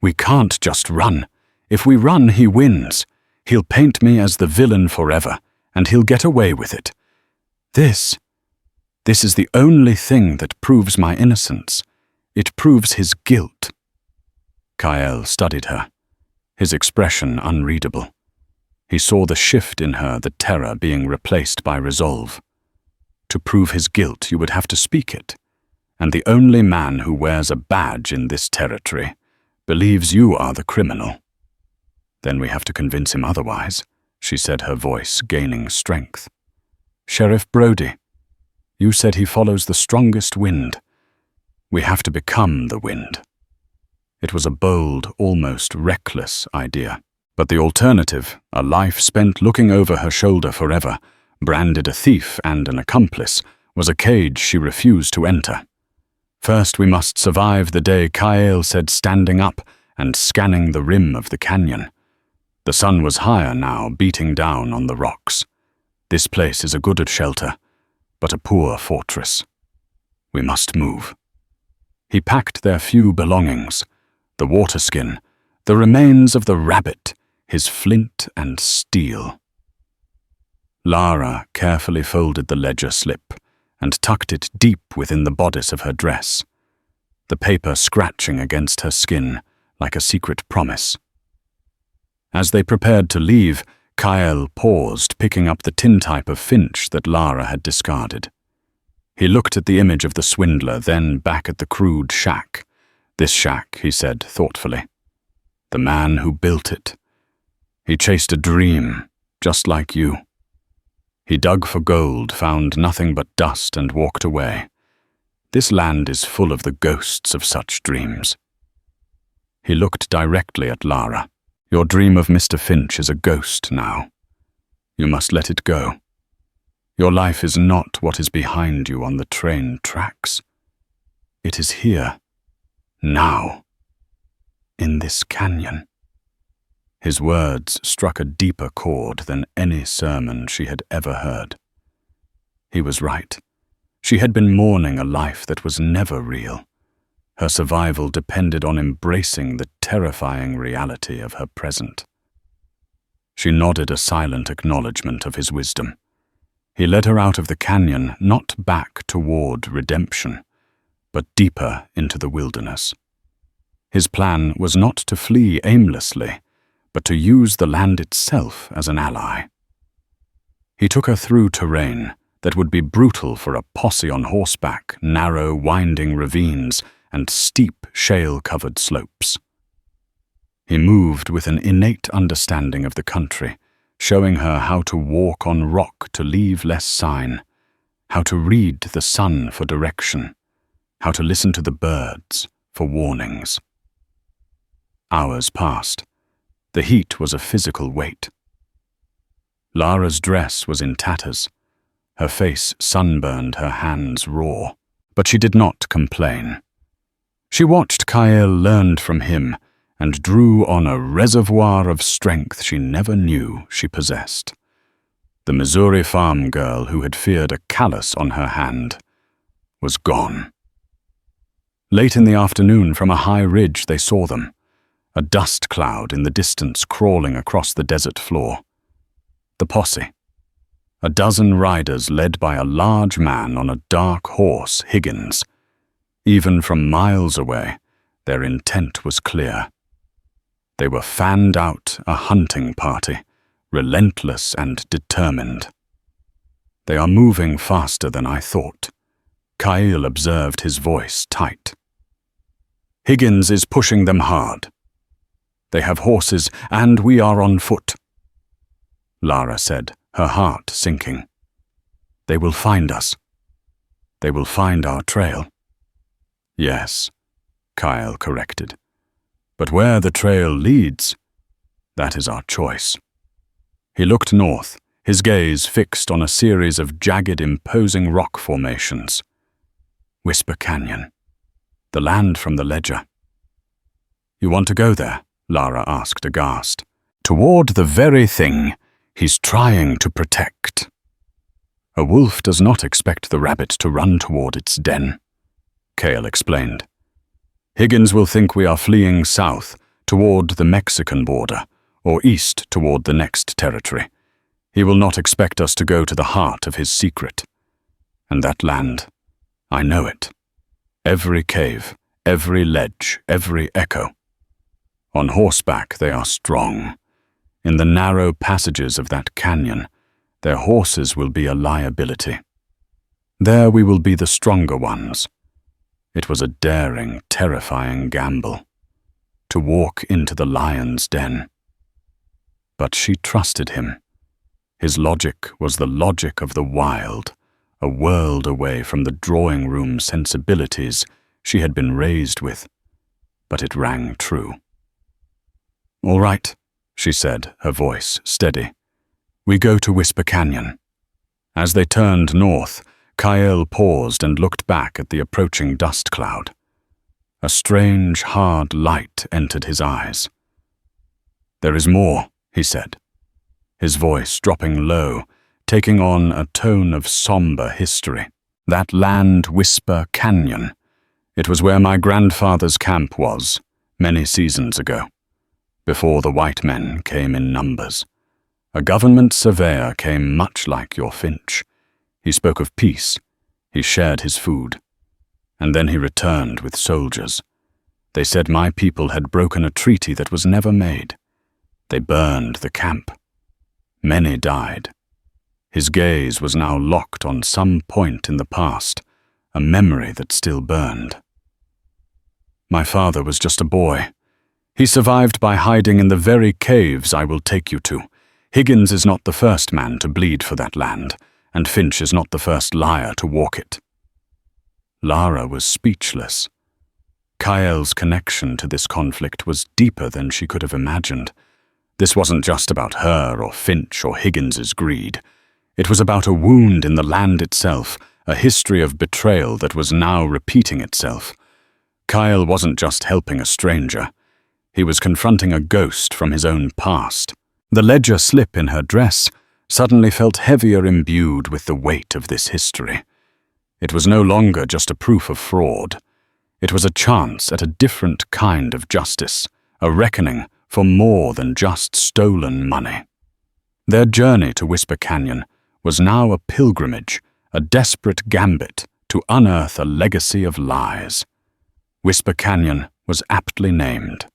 "We can't just run. If we run, he wins. He'll paint me as the villain forever, and he'll get away with it. This is the only thing that proves my innocence. It proves his guilt." Kyle studied her, his expression unreadable. He saw the shift in her, the terror being replaced by resolve. To prove his guilt, you would have to speak it, and the only man who wears a badge in this territory believes you are the criminal. "Then we have to convince him otherwise," she said, her voice gaining strength. "Sheriff Brody, you said he follows the strongest wind. We have to become the wind." It was a bold, almost reckless idea. But the alternative, a life spent looking over her shoulder forever, branded a thief and an accomplice, was a cage she refused to enter. "First we must survive the day," Kyle said, standing up and scanning the rim of the canyon. The sun was higher now, beating down on the rocks. "This place is a good shelter, but a poor fortress. We must move." He packed their few belongings, the water skin, the remains of the rabbit, his flint and steel. Lara carefully folded the ledger slip and tucked it deep within the bodice of her dress, the paper scratching against her skin like a secret promise. As they prepared to leave, Kyle paused, picking up the tintype of Finch that Lara had discarded. He looked at the image of the swindler, then back at the crude shack. "This shack," he said thoughtfully. "The man who built it. He chased a dream, just like you. He dug for gold, found nothing but dust, and walked away. This land is full of the ghosts of such dreams." He looked directly at Lara. "Your dream of Mr. Finch is a ghost now. You must let it go. Your life is not what is behind you on the train tracks. It is here, now, in this canyon." His words struck a deeper chord than any sermon she had ever heard. He was right. She had been mourning a life that was never real. Her survival depended on embracing the terrifying reality of her present. She nodded a silent acknowledgement of his wisdom. He led her out of the canyon, not back toward redemption, but deeper into the wilderness. His plan was not to flee aimlessly, but to use the land itself as an ally. He took her through terrain that would be brutal for a posse on horseback, narrow, winding ravines, and steep, shale-covered slopes. He moved with an innate understanding of the country, showing her how to walk on rock to leave less sign, how to read the sun for direction, how to listen to the birds for warnings. Hours passed. The heat was a physical weight. Lara's dress was in tatters. Her face sunburned, her hands raw. But she did not complain. She watched Kyle learn from him and drew on a reservoir of strength she never knew she possessed. The Missouri farm girl who had feared a callus on her hand was gone. Late in the afternoon, from a high ridge, they saw them, a dust cloud in the distance crawling across the desert floor. The posse. A dozen riders led by a large man on a dark horse, Higgins. Even from miles away, their intent was clear. They were fanned out, a hunting party, relentless and determined. They are moving faster than I thought. Kyle observed, his voice tight. Higgins is pushing them hard. They have horses, and we are on foot. Lara said, her heart sinking. They will find us. They will find our trail. Yes, Kyle corrected. But where the trail leads, that is our choice. He looked north, his gaze fixed on a series of jagged, imposing rock formations. Whisper Canyon, the land from the ledger. You want to go there? Lara asked, aghast. Toward the very thing he's trying to protect. A wolf does not expect the rabbit to run toward its den, Kale explained. Higgins will think we are fleeing south toward the Mexican border or east toward the next territory. He will not expect us to go to the heart of his secret. And that land, I know it. Every cave, every ledge, every echo. On horseback they are strong. In the narrow passages of that canyon, their horses will be a liability. There we will be the stronger ones. It was a daring, terrifying gamble, to walk into the lion's den. But she trusted him. His logic was the logic of the wild, a world away from the drawing-room sensibilities she had been raised with, but it rang true. All right, she said, her voice steady. We go to Whisper Canyon. As they turned north, Kyle paused and looked back at the approaching dust cloud. A strange, hard light entered his eyes. There is more, he said, his voice dropping low, taking on a tone of somber history. That land, Whisper Canyon. It was where my grandfather's camp was, many seasons ago, before the white men came in numbers. A government surveyor came much like your Finch. He spoke of peace. He shared his food. And then he returned with soldiers. They said my people had broken a treaty that was never made. They burned the camp. Many died. His gaze was now locked on some point in the past, a memory that still burned. My father was just a boy. He survived by hiding in the very caves I will take you to. Higgins is not the first man to bleed for that land, and Finch is not the first liar to walk it. Lara was speechless. Kyle's connection to this conflict was deeper than she could have imagined. This wasn't just about her or Finch or Higgins's greed. It was about a wound in the land itself, a history of betrayal that was now repeating itself. Kyle wasn't just helping a stranger. He was confronting a ghost from his own past. The ledger slip in her dress suddenly felt heavier imbued with the weight of this history. It was no longer just a proof of fraud. It was a chance at a different kind of justice, a reckoning for more than just stolen money. Their journey to Whisper Canyon was now a pilgrimage, a desperate gambit to unearth a legacy of lies. Whisper Canyon was aptly named.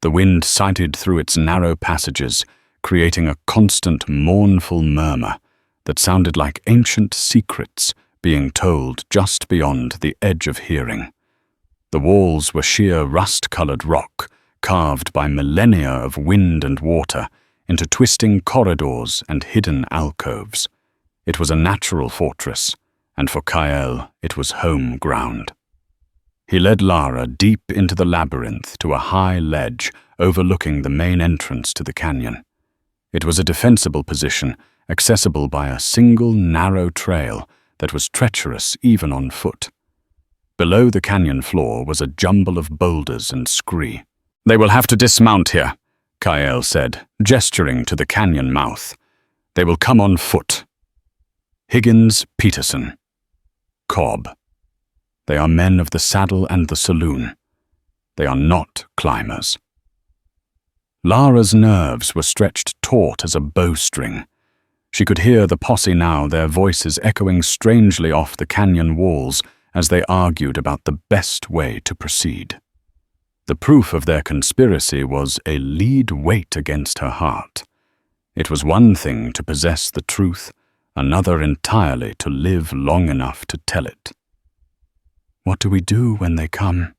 The wind sighted through its narrow passages, creating a constant mournful murmur that sounded like ancient secrets being told just beyond the edge of hearing. The walls were sheer rust-colored rock, carved by millennia of wind and water into twisting corridors and hidden alcoves. It was a natural fortress, and for Kyle it was home ground. He led Lara deep into the labyrinth to a high ledge, overlooking the main entrance to the canyon. It was a defensible position, accessible by a single narrow trail that was treacherous even on foot. Below the canyon floor was a jumble of boulders and scree. "They will have to dismount here," Kyle said, gesturing to the canyon mouth. "They will come on foot." Higgins, Peterson. Cobb. They are men of the saddle and the saloon. They are not climbers. Lara's nerves were stretched taut as a bowstring. She could hear the posse now, their voices echoing strangely off the canyon walls as they argued about the best way to proceed. The proof of their conspiracy was a lead weight against her heart. It was one thing to possess the truth, another entirely to live long enough to tell it. "What do we do when they come?"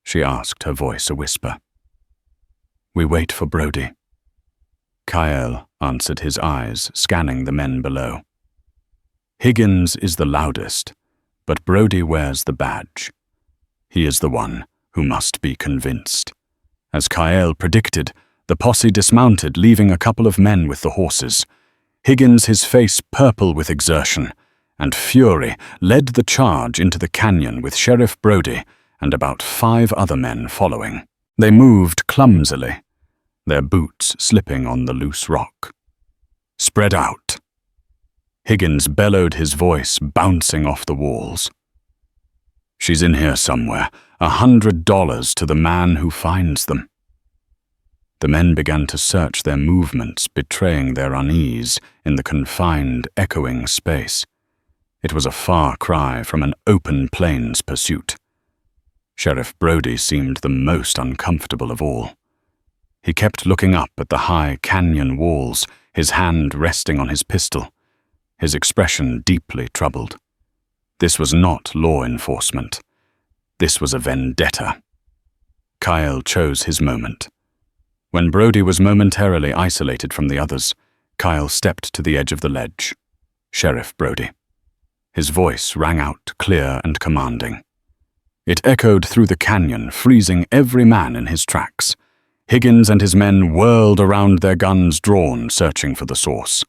she asked, her voice a whisper. "We wait for Brody." Kyle answered, his eyes scanning the men below. "Higgins is the loudest, but Brody wears the badge. He is the one who must be convinced." As Kyle predicted, the posse dismounted, leaving a couple of men with the horses. Higgins, his face purple with exertion and fury, led the charge into the canyon with Sheriff Brody and about 5 other men following. They moved clumsily, their boots slipping on the loose rock. "Spread out." Higgins bellowed, his voice bouncing off the walls. "She's in here somewhere. $100 to the man who finds them." The men began to search their movements, betraying their unease in the confined, echoing space. It was a far cry from an open plains pursuit. Sheriff Brody seemed the most uncomfortable of all. He kept looking up at the high canyon walls, his hand resting on his pistol, his expression deeply troubled. This was not law enforcement. This was a vendetta. Kyle chose his moment. When Brody was momentarily isolated from the others, Kyle stepped to the edge of the ledge. "Sheriff Brody." His voice rang out clear and commanding. It echoed through the canyon, freezing every man in his tracks. Higgins and his men whirled around, their guns drawn, searching for the source.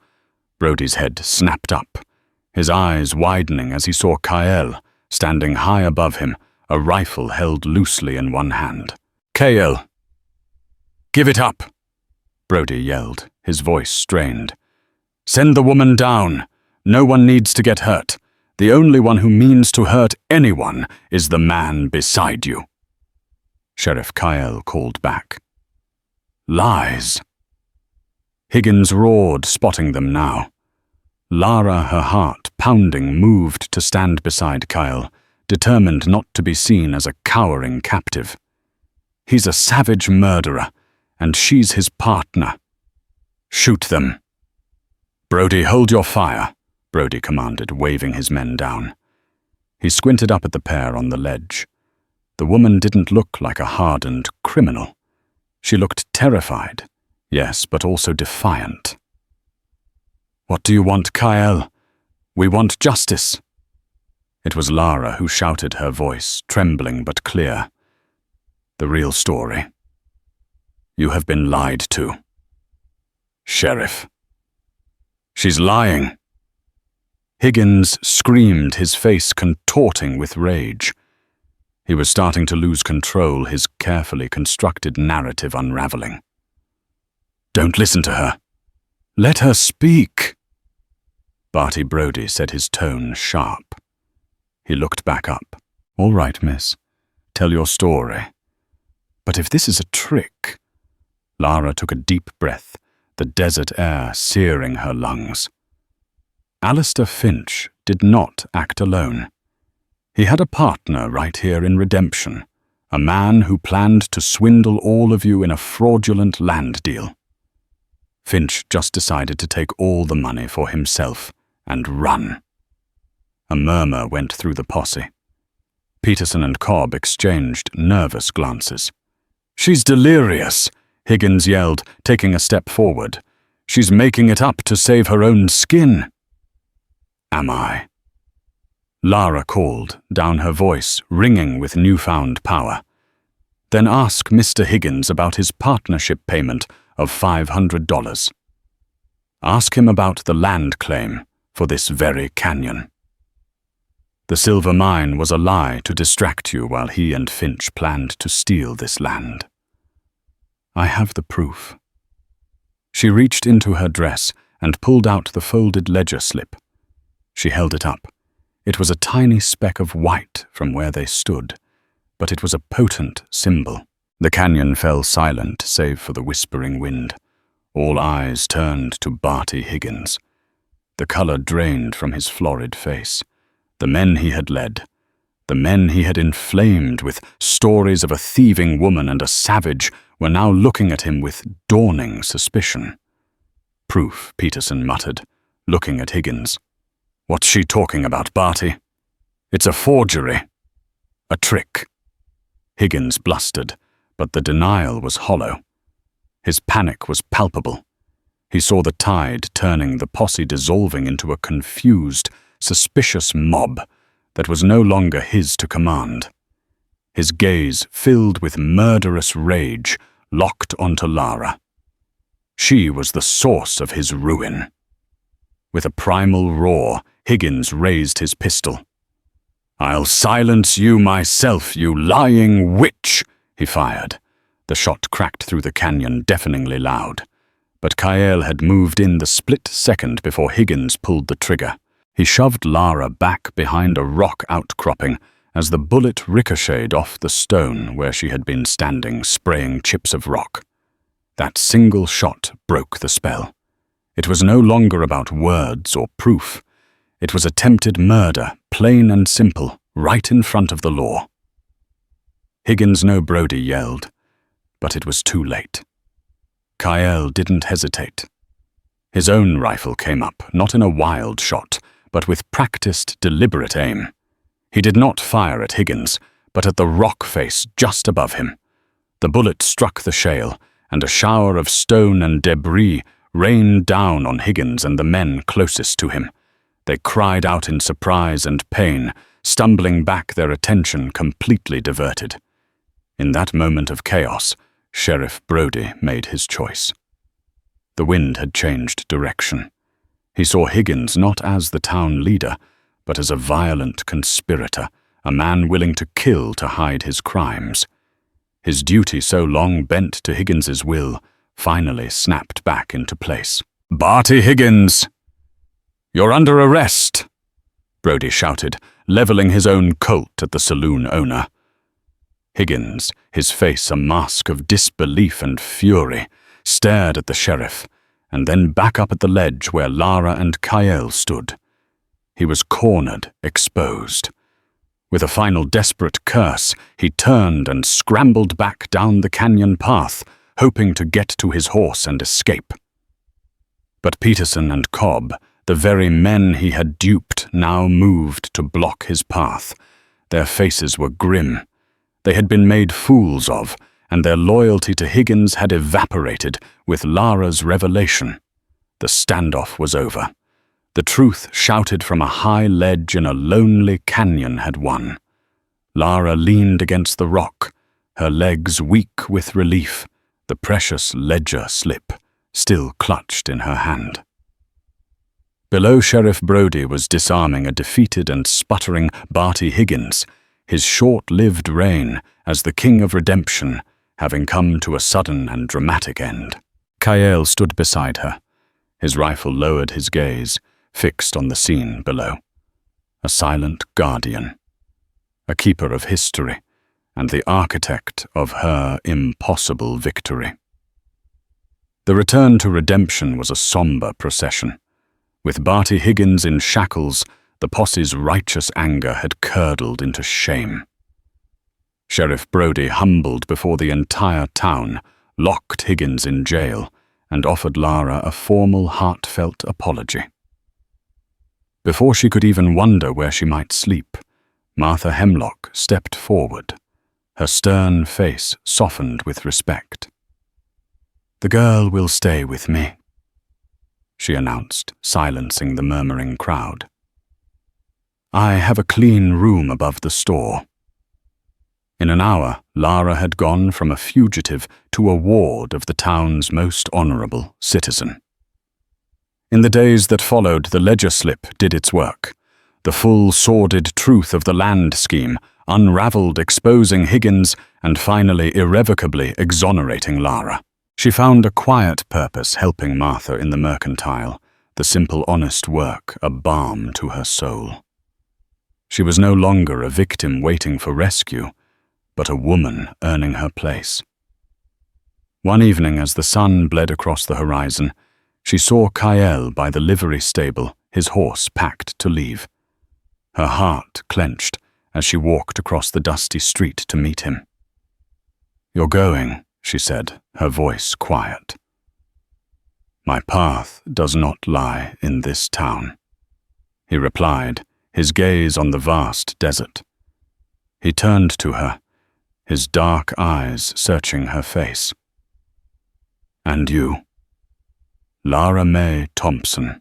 Brody's head snapped up, his eyes widening as he saw Kyle standing high above him, a rifle held loosely in one hand. "Kyle, give it up," Brody yelled, his voice strained. "Send the woman down. No one needs to get hurt. The only one who means to hurt anyone is the man beside you." Sheriff Kyle called back. "Lies." Higgins roared, spotting them now. Lara, her heart pounding, moved to stand beside Kyle, determined not to be seen as a cowering captive. "He's a savage murderer, and she's his partner. Shoot them." "Brody, hold your fire," Brody commanded, waving his men down. He squinted up at the pair on the ledge. The woman didn't look like a hardened criminal. She looked terrified, yes, but also defiant. "What do you want, Kyle? We want justice." It was Lara who shouted, her voice trembling but clear. "The real story. You have been lied to." "Sheriff." "She's lying." Higgins screamed, his face contorting with rage. He was starting to lose control, his carefully constructed narrative unraveling. "Don't listen to her. Let her speak." Barty Brody said, his tone sharp. He looked back up. "All right, miss. Tell your story. But if this is a trick..." Lara took a deep breath, the desert air searing her lungs. Alistair Finch did not act alone. He had a partner right here in Redemption, a man who planned to swindle all of you in a fraudulent land deal. Finch just decided to take all the money for himself and run. A murmur went through the posse. Peterson and Cobb exchanged nervous glances. "She's delirious," Higgins yelled, taking a step forward. "She's making it up to save her own skin." "Am I?" Lara called, down her voice ringing with newfound power. Then ask Mr. Higgins about his partnership payment of $500. Ask him about the land claim for this very canyon. The silver mine was a lie to distract you while he and Finch planned to steal this land. I have the proof. She reached into her dress and pulled out the folded ledger slip. She held it up. It was a tiny speck of white from where they stood, but it was a potent symbol. The canyon fell silent save for the whispering wind. All eyes turned to Barty Higgins. The color drained from his florid face. The men he had led, the men he had inflamed with stories of a thieving woman and a savage, were now looking at him with dawning suspicion. Proof, Peterson muttered, looking at Higgins. What's she talking about, Barty? It's a forgery. A trick. Higgins blustered, but the denial was hollow. His panic was palpable. He saw the tide turning, the posse dissolving into a confused, suspicious mob that was no longer his to command. His gaze, filled with murderous rage, locked onto Lara. She was the source of his ruin. With a primal roar, Higgins raised his pistol. "I'll silence you myself, you lying witch!" he fired. The shot cracked through the canyon, deafeningly loud. But Kael had moved in the split second before Higgins pulled the trigger. He shoved Lara back behind a rock outcropping as the bullet ricocheted off the stone where she had been standing, spraying chips of rock. That single shot broke the spell. It was no longer about words or proof. It was attempted murder, plain and simple, right in front of the law. Higgins no Brody yelled, but it was too late. Kael didn't hesitate. His own rifle came up, not in a wild shot, but with practiced, deliberate aim. He did not fire at Higgins, but at the rock face just above him. The bullet struck the shale, and a shower of stone and debris rained down on Higgins and the men closest to him. They cried out in surprise and pain, stumbling back, their attention completely diverted. In that moment of chaos, Sheriff Brody made his choice. The wind had changed direction. He saw Higgins not as the town leader, but as a violent conspirator, a man willing to kill to hide his crimes. His duty, so long bent to Higgins's will, finally snapped back into place. "Barty Higgins! You're under arrest!" Brody shouted, leveling his own Colt at the saloon owner. Higgins, his face a mask of disbelief and fury, stared at the sheriff, and then back up at the ledge where Lara and Kael stood. He was cornered, exposed. With a final desperate curse, he turned and scrambled back down the canyon path, hoping to get to his horse and escape. But Peterson and Cobb, the very men he had duped, now moved to block his path. Their faces were grim. They had been made fools of, and their loyalty to Higgins had evaporated with Lara's revelation. The standoff was over. The truth shouted from a high ledge in a lonely canyon had won. Lara leaned against the rock, her legs weak with relief, the precious ledger slip still clutched in her hand. Below, Sheriff Brody was disarming a defeated and sputtering Barty Higgins, his short-lived reign as the King of Redemption having come to a sudden and dramatic end. Kael stood beside her. His rifle lowered his gaze, fixed on the scene below. A silent guardian, a keeper of history, and the architect of her impossible victory. The return to redemption was a somber procession. With Barty Higgins in shackles, the posse's righteous anger had curdled into shame. Sheriff Brody, humbled before the entire town, locked Higgins in jail and offered Lara a formal, heartfelt apology. Before she could even wonder where she might sleep, Martha Hemlock stepped forward, her stern face softened with respect. "The girl will stay with me," she announced, silencing the murmuring crowd. "I have a clean room above the store." In Within an hour, Lara had gone from a fugitive to a ward of the town's most honorable citizen. In the days that followed, the ledger slip did its work. The full sordid truth of the land scheme unraveled, exposing Higgins and finally irrevocably exonerating Lara. She found a quiet purpose helping Martha in the mercantile, the simple honest work a balm to her soul. She was no longer a victim waiting for rescue, but a woman earning her place. One evening, as the sun bled across the horizon, she saw Kyle by the livery stable, his horse packed to leave. Her heart clenched as she walked across the dusty street to meet him. "You're going," she said, her voice quiet. "My path does not lie in this town," he replied, his gaze on the vast desert. He turned to her, his dark eyes searching her face. "And you?" "Lara Mae Thompson.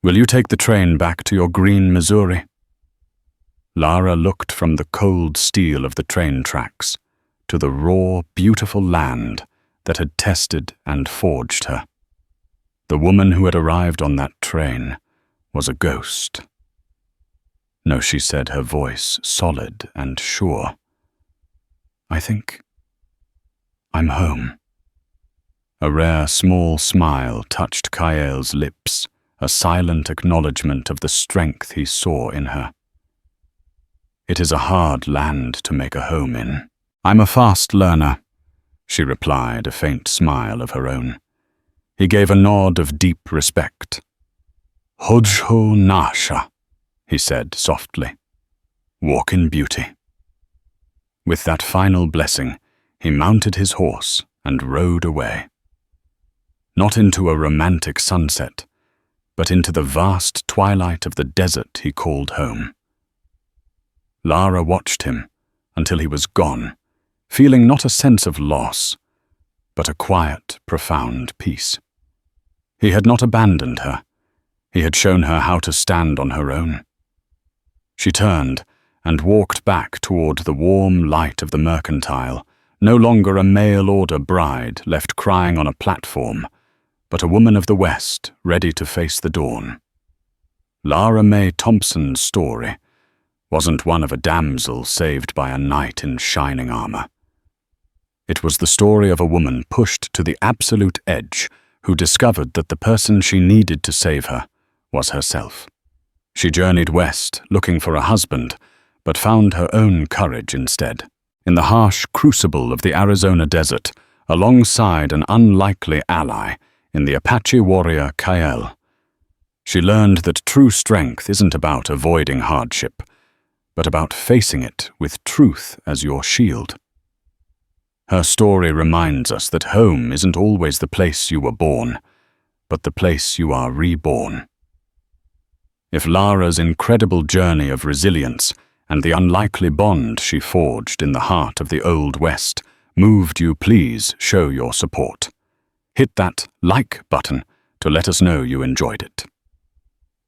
Will you take the train back to your green Missouri?" Lara looked from the cold steel of the train tracks to the raw, beautiful land that had tested and forged her. The woman who had arrived on that train was a ghost. "No," she said, her voice solid and sure. "I think I'm home." A rare, small smile touched Kyle's lips, a silent acknowledgement of the strength he saw in her. "It is a hard land to make a home in." "I'm a fast learner," she replied, a faint smile of her own. He gave a nod of deep respect. "Hodjo Nasha," he said softly. "Walk in beauty." With that final blessing, he mounted his horse and rode away. Not into a romantic sunset, but into the vast twilight of the desert he called home. Lara watched him until he was gone, feeling not a sense of loss, but a quiet, profound peace. He had not abandoned her. He had shown her how to stand on her own. She turned and walked back toward the warm light of the mercantile, no longer a mail-order bride left crying on a platform, but a woman of the West ready to face the dawn. Lara Mae Thompson's story wasn't one of a damsel saved by a knight in shining armor. It was the story of a woman pushed to the absolute edge who discovered that the person she needed to save her was herself. She journeyed west looking for a husband, but found her own courage instead. In the harsh crucible of the Arizona desert, alongside an unlikely ally in the Apache warrior Kyle, she learned that true strength isn't about avoiding hardship, but about facing it with truth as your shield. Her story reminds us that home isn't always the place you were born, but the place you are reborn. If Lara's incredible journey of resilience and the unlikely bond she forged in the heart of the Old West moved you, please show your support. Hit that like button to let us know you enjoyed it.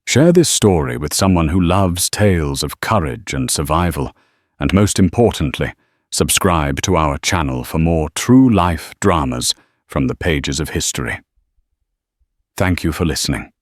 Share this story with someone who loves tales of courage and survival, and most importantly, subscribe to our channel for more true-life dramas from the pages of history. Thank you for listening.